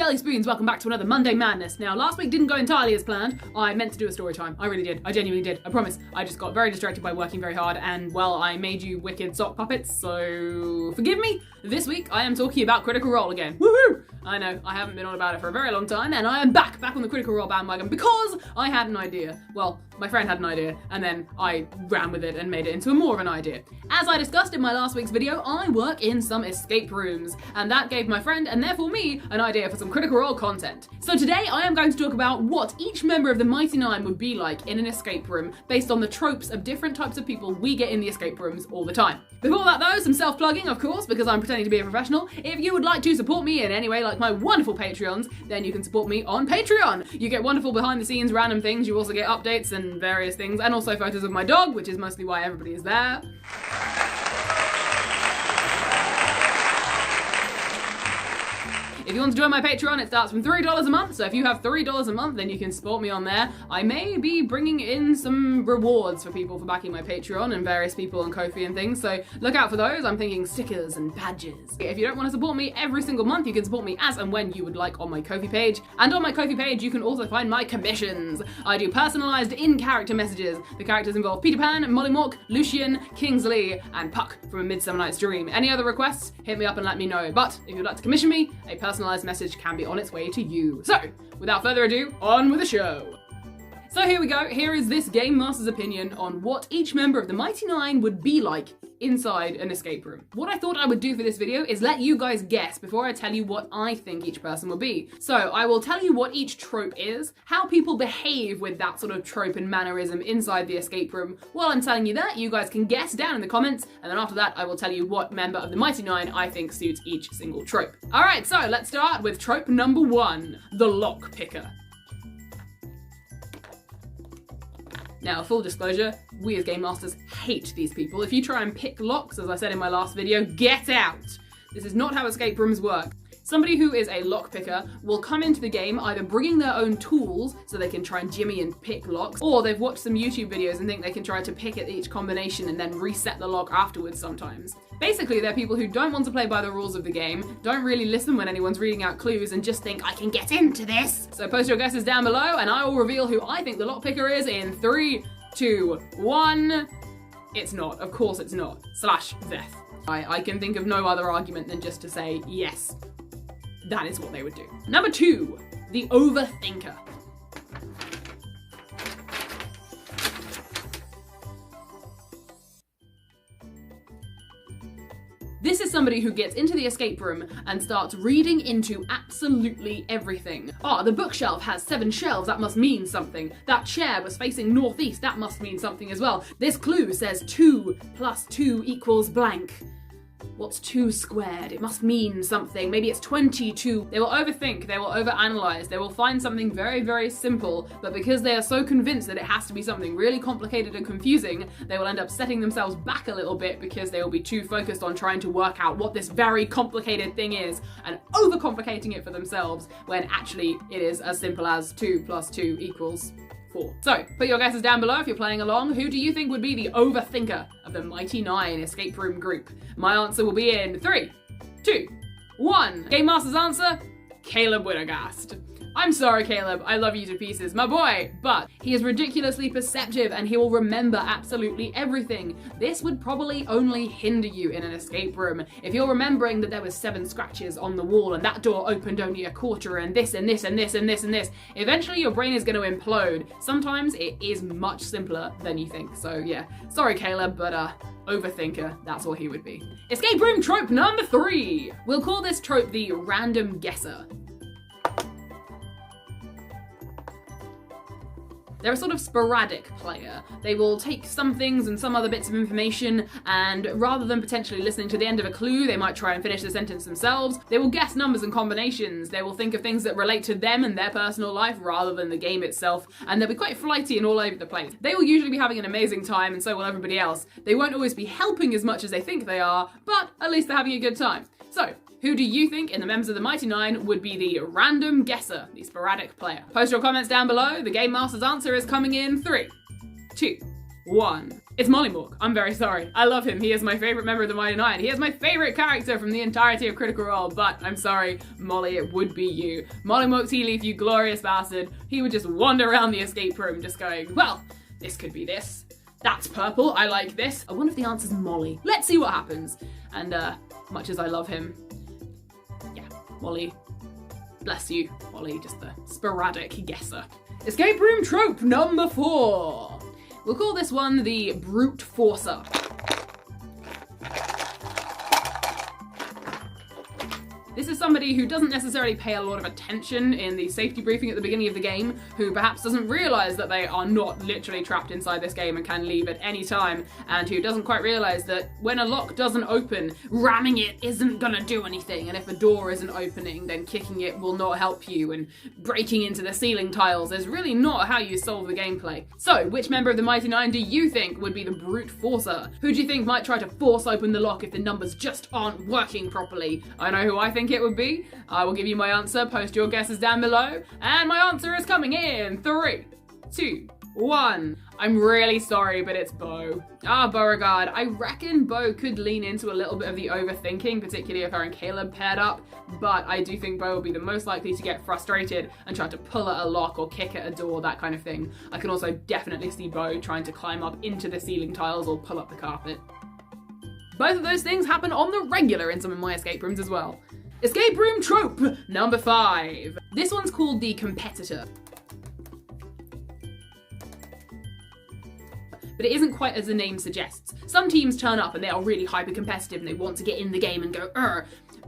Jellyspoons, welcome back to another Monday Madness. Now, last week didn't go entirely as planned. I meant to do a story time. I really did. I genuinely did. I promise. I just got very distracted by working very hard and, well, I made you wicked sock puppets, so forgive me. This week, I am talking about Critical Role again. Woohoo! I know, I haven't been on about it for a very long time, and I am back on the Critical Role bandwagon because I had an idea. Well, my friend had an idea, and then I ran with it and made it into more of an idea. As I discussed in my last week's video, I work in some escape rooms, and that gave my friend, and therefore me, an idea for some Critical Role content. So today, I am going to talk about what each member of the Mighty Nein would be like in an escape room, based on the tropes of different types of people we get in the escape rooms all the time. Before that though, some self-plugging, of course, because I'm pretending to be a professional. If you would like to support me in any way, like my wonderful Patreons, then you can support me on Patreon. You get wonderful behind-the-scenes random things, you also get updates and various things, and also photos of my dog, which is mostly why everybody is there. If you want to join my Patreon, it starts from $3 a month, so if you have $3 a month, then you can support me on there. I may be bringing in some rewards for people for backing my Patreon and various people on Ko-fi and things, so look out for those. I'm thinking stickers and badges. If you don't want to support me every single month, you can support me as and when you would like on my Ko-fi page. And on my Ko-fi page, you can also find my commissions. I do personalised in-character messages. The characters involve Peter Pan, Mollymauk, Lucien, Kingsley, and Puck from A Midsummer Night's Dream. Any other requests, hit me up and let me know. But if you'd like to commission me, a personalised message can be on its way to you. So, without further ado, on with the show. So here we go. Here is this Game Master's opinion on what each member of the Mighty Nein would be like inside an escape room. What I thought I would do for this video is let you guys guess before I tell you what I think each person will be. So I will tell you what each trope is, how people behave with that sort of trope and mannerism inside the escape room. While I'm telling you that, you guys can guess down in the comments, and then after that I will tell you what member of the Mighty Nein I think suits each single trope. Alright, so let's start with trope number 1, the lock picker. Now, full disclosure, we as Game Masters hate these people. If you try and pick locks, as I said in my last video, get out! This is not how escape rooms work. Somebody who is a lockpicker will come into the game either bringing their own tools so they can try and jimmy and pick locks, or they've watched some YouTube videos and think they can try to pick at each combination and then reset the lock afterwards sometimes. Basically, they're people who don't want to play by the rules of the game, don't really listen when anyone's reading out clues, and just think, I can get into this! So post your guesses down below and I will reveal who I think the lockpicker is in 3, 2, 1... It's not. Of course it's not. /Veth. I can think of no other argument than just to say, yes, that is what they would do. Number 2, the Overthinker. This is somebody who gets into the escape room and starts reading into absolutely everything. Ah, the bookshelf has 7 shelves, that must mean something. That chair was facing northeast, that must mean something as well. This clue says 2 + 2 = blank. What's 2 squared? It must mean something. Maybe it's 22. They will overthink, they will overanalyze, they will find something very, very simple, but because they are so convinced that it has to be something really complicated and confusing, they will end up setting themselves back a little bit because they will be too focused on trying to work out what this very complicated thing is and overcomplicating it for themselves when actually it is as simple as 2 + 2 = 4. So, put your guesses down below if you're playing along. Who do you think would be the Overthinker of the Mighty Nein escape room group? My answer will be in 3, 2, 1. Game Master's answer? Caleb Wintergast. I'm sorry, Caleb, I love you to pieces, my boy, but he is ridiculously perceptive and he will remember absolutely everything. This would probably only hinder you in an escape room. If you're remembering that there was 7 scratches on the wall and that door opened only a quarter and this and this and this and this and this, eventually your brain is going to implode. Sometimes it is much simpler than you think. So yeah, sorry Caleb, but Overthinker, that's what he would be. Escape room trope number 3. We'll call this trope the random guesser. They're a sort of sporadic player. They will take some things and some other bits of information, and rather than potentially listening to the end of a clue, they might try and finish the sentence themselves. They will guess numbers and combinations. They will think of things that relate to them and their personal life rather than the game itself, and they'll be quite flighty and all over the place. They will usually be having an amazing time, and so will everybody else. They won't always be helping as much as they think they are, but at least they're having a good time. So, who do you think in the members of the Mighty Nein would be the random guesser, the sporadic player? Post your comments down below. The Game Master's answer is coming in 3, 2, 1. It's Mollymauk. I'm very sorry. I love him. He is my favorite member of the Mighty Nein. He is my favorite character from the entirety of Critical Role, but I'm sorry, Molly, it would be you. Mollymauk Tea Leaf, you glorious bastard. He would just wander around the escape room just going, well, this could be this. That's purple. I like this. I wonder if the answer's Molly. Let's see what happens. And much as I love him, yeah, Molly, bless you, Molly, just the sporadic guesser. Escape room trope number 4. We'll call this one the brute forcer. This is somebody who doesn't necessarily pay a lot of attention in the safety briefing at the beginning of the game, who perhaps doesn't realise that they are not literally trapped inside this game and can leave at any time, and who doesn't quite realise that when a lock doesn't open, ramming it isn't gonna do anything, and if a door isn't opening, then kicking it will not help you, and breaking into the ceiling tiles is really not how you solve the gameplay. So, which member of the Mighty Nein do you think would be the brute forcer? Who do you think might try to force open the lock if the numbers just aren't working properly? I know who I think it would be. I will give you my answer, post your guesses down below, and my answer is coming in 3, 2, 1. I'm really sorry, but it's Bo. Beauregard. I reckon Bo could lean into a little bit of the overthinking, particularly if her and Caleb paired up, but I do think Bo will be the most likely to get frustrated and try to pull at a lock or kick at a door, that kind of thing. I can also definitely see Bo trying to climb up into the ceiling tiles or pull up the carpet. Both of those things happen on the regular in some of my escape rooms as well. Escape room trope number 5. This one's called the competitor. But it isn't quite as the name suggests. Some teams turn up and they are really hyper-competitive and they want to get in the game and go,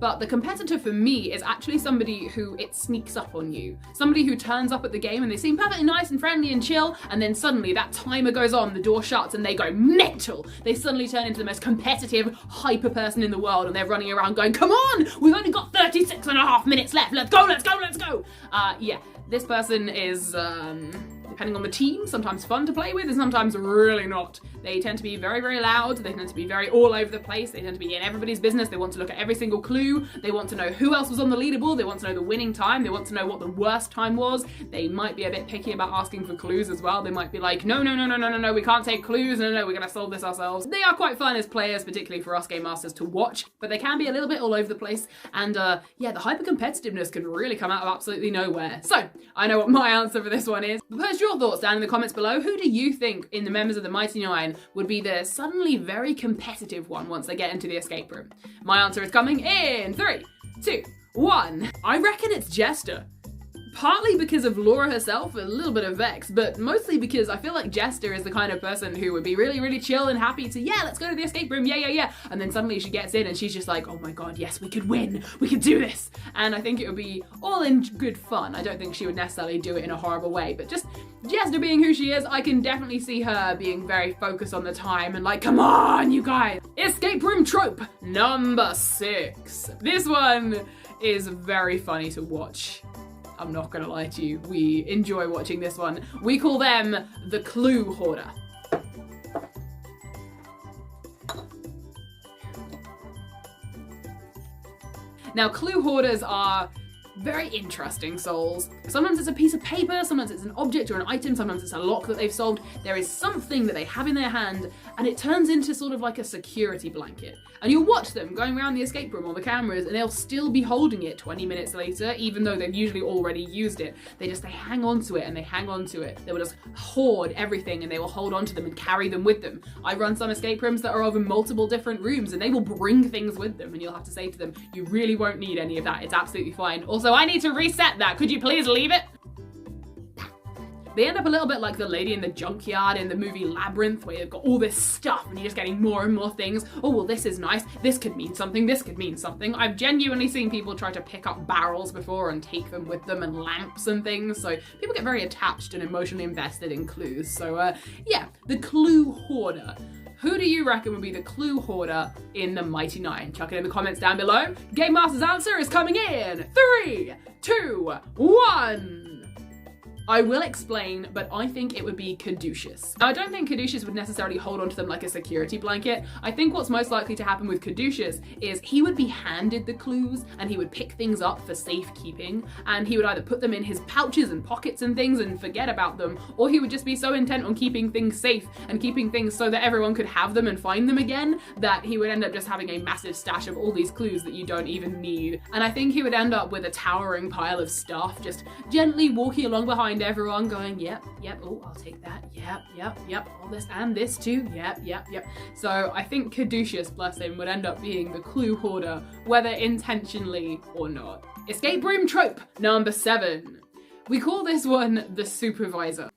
but the competitor for me is actually somebody who it sneaks up on you. Somebody who turns up at the game and they seem perfectly nice and friendly and chill, and then suddenly that timer goes on, the door shuts, and they go mental. They suddenly turn into the most competitive, hyper person in the world, and they're running around going, come on, we've only got 36 and a half minutes left, let's go, let's go, let's go. Yeah, this person is, depending on the team, sometimes fun to play with and sometimes really not. They tend to be very, very loud, they tend to be very all over the place, they tend to be in everybody's business, they want to look at every single clue, they want to know who else was on the leaderboard, they want to know the winning time, they want to know what the worst time was, they might be a bit picky about asking for clues as well, they might be like, no, we can't take clues, no, we're gonna solve this ourselves. They are quite fun as players, particularly for us game masters to watch, but they can be a little bit all over the place, and yeah, the hyper-competitiveness can really come out of absolutely nowhere. So, I know what my answer for this one is, but post your thoughts down in the comments below. Who do you think in the members of the Mighty Nein would be the suddenly very competitive one once they get into the escape room? My answer is coming in 3, 2, 1. I reckon it's Jester. Partly because of Laura herself, a little bit of Vex, but mostly because I feel like Jester is the kind of person who would be really, really chill and happy to, yeah, let's go to the escape room, yeah. And then suddenly she gets in and she's just like, oh my god, yes, we could win, we could do this. And I think it would be all in good fun. I don't think she would necessarily do it in a horrible way, but just Jester being who she is, I can definitely see her being very focused on the time and like, come on, you guys. Escape room trope number 6. This one is very funny to watch. I'm not gonna lie to you, we enjoy watching this one. We call them the Clue Hoarder. Now, Clue Hoarders are very interesting souls. Sometimes it's a piece of paper, sometimes it's an object or an item, sometimes it's a lock that they've solved. There is something that they have in their hand and it turns into sort of like a security blanket. And you'll watch them going around the escape room on the cameras and they'll still be holding it 20 minutes later, even though they've usually already used it. They hang on to it and they hang on to it. They will just hoard everything and they will hold on to them and carry them with them. I run some escape rooms that are over multiple different rooms and they will bring things with them and you'll have to say to them, you really won't need any of that, it's absolutely fine. Also, I need to reset that, could you please leave it? They end up a little bit like the lady in the junkyard in the movie Labyrinth, where you've got all this stuff and you're just getting more and more things. Oh, well, this is nice. This could mean something. This could mean something. I've genuinely seen people try to pick up barrels before and take them with them and lamps and things. So people get very attached and emotionally invested in clues. So yeah, the Clue Hoarder. Who do you reckon would be the Clue Hoarder in the Mighty Nein? Chuck it in the comments down below. Game Master's answer is coming in 3, 2, 1. I will explain, but I think it would be Caduceus. Now, I don't think Caduceus would necessarily hold onto them like a security blanket. I think what's most likely to happen with Caduceus is he would be handed the clues and he would pick things up for safekeeping, and he would either put them in his pouches and pockets and things and forget about them, or he would just be so intent on keeping things safe and keeping things so that everyone could have them and find them again that he would end up just having a massive stash of all these clues that you don't even need. And I think he would end up with a towering pile of stuff, just gently walking along behind everyone going, yep, oh, I'll take that, yep, all this and this too, yep. So I think Caduceus, bless him, would end up being the clue hoarder, whether intentionally or not. Escape room trope number 7. We call this one the Supervisor.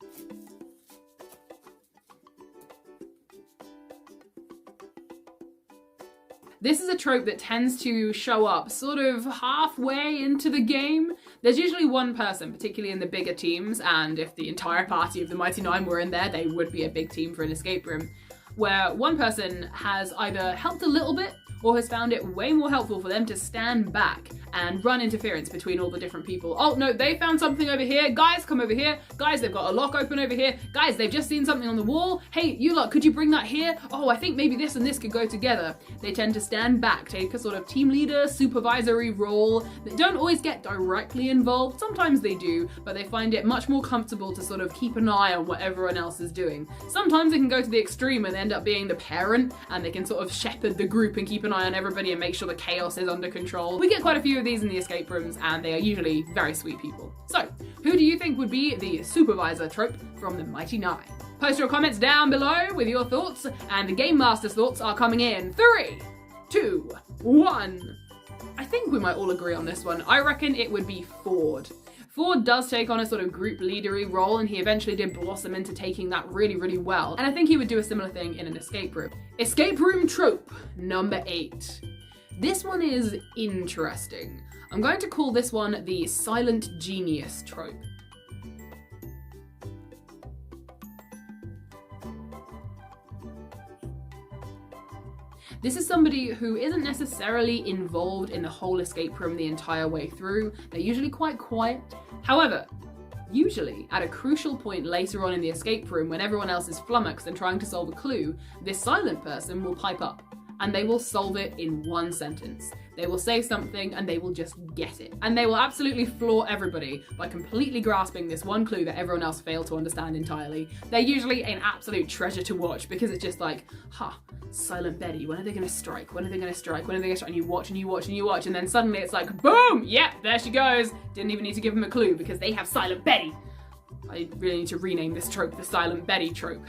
This is a trope that tends to show up sort of halfway into the game. There's usually one person, particularly in the bigger teams, and if the entire party of the Mighty Nein were in there, they would be a big team for an escape room, where one person has either helped a little bit or has found it way more helpful for them to stand back and run interference between all the different people. Oh no, they found something over here. Guys, come over here. Guys, they've got a lock open over here. Guys, they've just seen something on the wall. Hey, you lot, could you bring that here? Oh, I think maybe this and this could go together. They tend to stand back, take a sort of team leader, supervisory role. They don't always get directly involved. Sometimes they do, but they find it much more comfortable to sort of keep an eye on what everyone else is doing. Sometimes they can go to the extreme and end up being the parent, and they can sort of shepherd the group and keep an eye on everybody and make sure the chaos is under control. We get quite a few of these in the escape rooms, and they are usually very sweet people. So, who do you think would be the Supervisor trope from the Mighty Nein? Post your comments down below with your thoughts, and the Game Master's thoughts are coming in 3, 2, 1. I think we might all agree on this one. I reckon it would be Ford. Ford does take on a sort of group leadery role, and he eventually did blossom into taking that really, really well. And I think he would do a similar thing in an escape room. Escape room trope number 8. This one is interesting. I'm going to call this one the silent genius trope. This is somebody who isn't necessarily involved in the whole escape room the entire way through. They're usually quite quiet. However, usually at a crucial point later on in the escape room when everyone else is flummoxed and trying to solve a clue, this silent person will pipe up and they will solve it in one sentence. They will say something and they will just get it. And they will absolutely floor everybody by completely grasping this one clue that everyone else failed to understand entirely. They're usually an absolute treasure to watch because it's just like, Silent Betty, when are they gonna strike? When are they gonna strike? When are they gonna strike? And you watch and you watch and you watch, and then suddenly it's like, boom! Yep, there she goes. Didn't even need to give them a clue because they have Silent Betty. I really need to rename this trope the Silent Betty trope.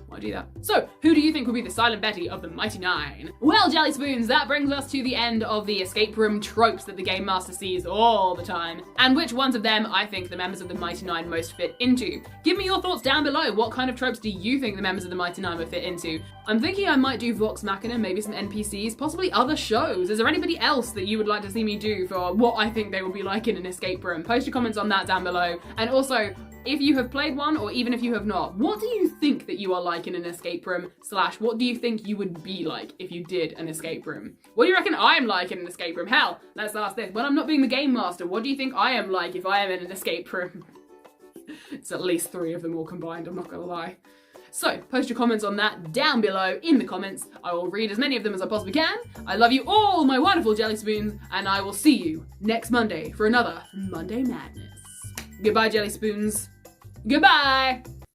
Why do that? So, who do you think will be the Silent Betty of the Mighty Nein? Well, Jellyspoons, that brings us to the end of the escape room tropes that the Game Master sees all the time. And which ones of them I think the members of the Mighty Nein most fit into. Give me your thoughts down below. What kind of tropes do you think the members of the Mighty Nein would fit into? I'm thinking I might do Vox Machina, maybe some NPCs, possibly other shows. Is there anybody else that you would like to see me do for what I think they would be like in an escape room? Post your comments on that down below. And also, if you have played one, or even if you have not, what do you think that you are like in an escape room, / what do you think you would be like if you did an escape room? What do you reckon I am like in an escape room? Hell, let's ask this. When I'm not being the Game Master, what do you think I am like if I am in an escape room? It's at least 3 of them all combined, I'm not gonna lie. So, post your comments on that down below in the comments. I will read as many of them as I possibly can. I love you all, my wonderful Jellyspoons, and I will see you next Monday for another Monday Madness. Goodbye, Jellyspoons. Goodbye!